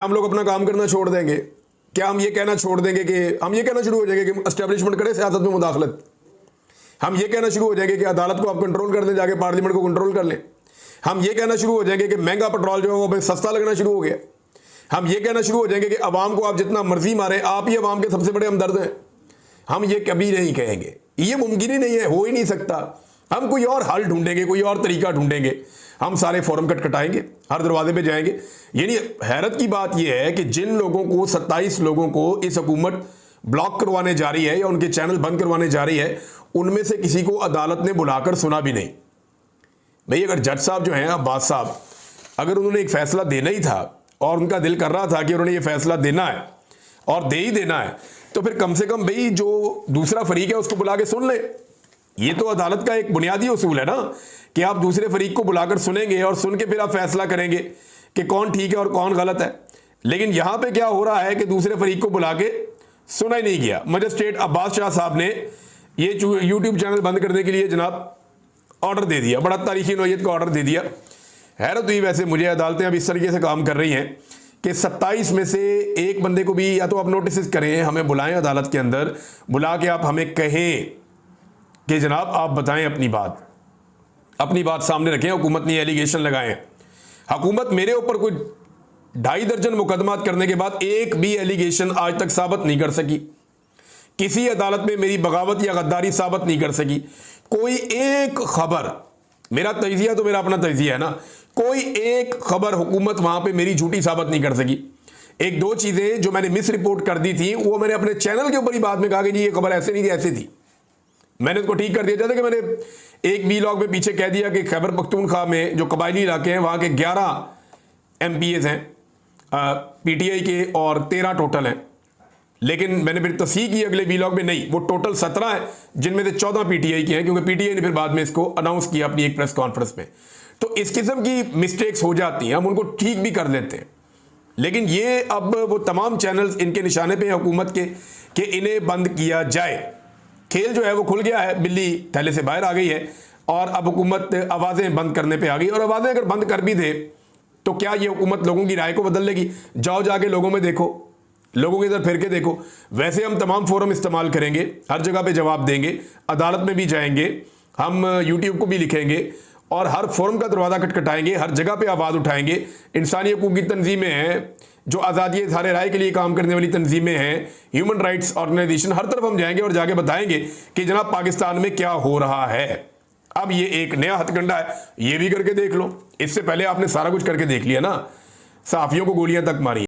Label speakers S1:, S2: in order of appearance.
S1: हम लोग अपना काम करना छोड़ देंगे? क्या हम ये कहना छोड़ देंगे कि हम ये कहना शुरू हो जाएंगे कि एस्टेब्लिशमेंट करे सियासत में मुदाखलत? हम ये कहना शुरू हो जाएंगे कि अदालत को आप कंट्रोल कर लें, जाके पार्लियामेंट को कंट्रोल कर लें? हम ये कहना शुरू हो जाएंगे कि महंगा पेट्रोल जो है वो हमें सस्ता लगना शुरू हो गया? हम ये कहना शुरू हो जाएंगे कि अवाम को आप जितना मर्जी मारें, आप ही अवाम के सबसे बड़े हमदर्द हैं? हम ये कभी नहीं कहेंगे, ये मुमकिन ही नहीं है, हो ही नहीं सकता। हम कोई और हल ढूंढेंगे, कोई और तरीका ढूंढेंगे, हम सारे फोरम कटकटाएंगे, हर दरवाजे पे जाएंगे। यानी हैरत की बात यह है कि जिन लोगों को 27 लोगों को इस हुकूमत ब्लॉक करवाने जा रही है या उनके चैनल बंद करवाने जा रही है, उनमें से किसी को अदालत ने बुलाकर सुना भी नहीं। भाई अगर जज साहब जो हैं अब्बास साहब, अगर उन्होंने एक फैसला देना ही था और उनका दिल कर रहा था कि उन्होंने ये फैसला देना है और दे ही देना है, तो फिर कम से कम भाई जो दूसरा फरीक है उसको बुला के सुन ले। ये तो अदालत का एक बुनियादी उसूल है ना कि आप दूसरे फरीक को बुलाकर सुनेंगे और सुन के फिर आप फैसला करेंगे कि कौन ठीक है और कौन गलत है। लेकिन यहां पे क्या हो रहा है कि दूसरे फरीक को बुला के सुना ही नहीं गया। मजिस्ट्रेट अब्बास शाह साहब ने ये यूट्यूब चैनल बंद करने के लिए जनाब ऑर्डर दे दिया, बड़ा तारीखी नौयत का ऑर्डर दे दिया। हैरत हुई वैसे मुझे, अदालतें अब इस तरीके से काम कर रही हैं कि 27 में से एक बंदे को भी या तो आप नोटिस करें, हमें बुलाएं अदालत के अंदर, बुला के आप हमें कहें कि जनाब आप बताएं अपनी बात सामने रखें। हुकूमत ने एलिगेशन लगाए। हुकूमत मेरे ऊपर कोई 2.5 दर्जन मुकदमात करने के बाद एक भी एलिगेशन आज तक साबित नहीं कर सकी। किसी अदालत में मेरी बगावत या गद्दारी साबित नहीं कर सकी। कोई एक खबर, मेरा तजिया तो मेरा अपना तजिया है ना, कोई एक खबर हुकूमत वहां पे मेरी झूठी साबित नहीं कर सकी। एक दो चीजें जो मैंने मिस रिपोर्ट कर दी थी वो मैंने अपने चैनल के ऊपर ही बाद में कहा कि जी ये खबर ऐसे नहीं थी, ऐसे थी। मैंने उसको ठीक कर दिया। जैसे कि मैंने एक वीलॉग में पीछे कह दिया कि खैबर पख्तूनख्वा में जो कबायली इलाके हैं वहां के 11 MPAs हैं PTI के और 13 टोटल हैं। लेकिन मैंने फिर तस्हीह की अगले वीलॉग में, नहीं वो टोटल 17 है जिनमें से 14 PTI के हैं, क्योंकि PTI ने फिर बाद में इसको अनाउंस किया अपनी एक प्रेस कॉन्फ्रेंस में। तो इस किस्म की मिस्टेक्स हो जाती हैं, हम उनको ठीक भी कर लेते हैं। लेकिन ये अब वो तमाम चैनल्स इनके निशाने पे हुकूमत के कि इन्हें बंद किया जाए। खेल जो है वो खुल गया है, बिल्ली थैले से बाहर आ गई है और अब हुकूमत आवाज़ें बंद करने पे आ गई। और आवाज़ें अगर बंद कर भी दे तो क्या ये हुकूमत लोगों की राय को बदल लेगी? जाओ जाके लोगों में देखो, लोगों के इधर फिर के देखो। वैसे हम तमाम फोरम इस्तेमाल करेंगे, हर जगह पे जवाब देंगे, अदालत में भी जाएंगे, हम यूट्यूब को भी लिखेंगे और हर फोरम का दरवाज़ा खटखटाएंगे, हर जगह पे आवाज़ उठाएंगे। इंसानी हकूक़ की तंजीमें हैं, जो आज़ादी सारे राय के लिए काम करने वाली तंजीमें हैं, ह्यूमन राइट्स ऑर्गेनाइजेशन, हर तरफ हम जाएंगे और जाके बताएंगे कि जनाब पाकिस्तान में क्या हो रहा है। अब ये एक नया हथकंडा है, ये भी करके देख लो। इससे पहले आपने सारा कुछ करके देख लिया ना, सहाफ़ियों को गोलियां तक मारी।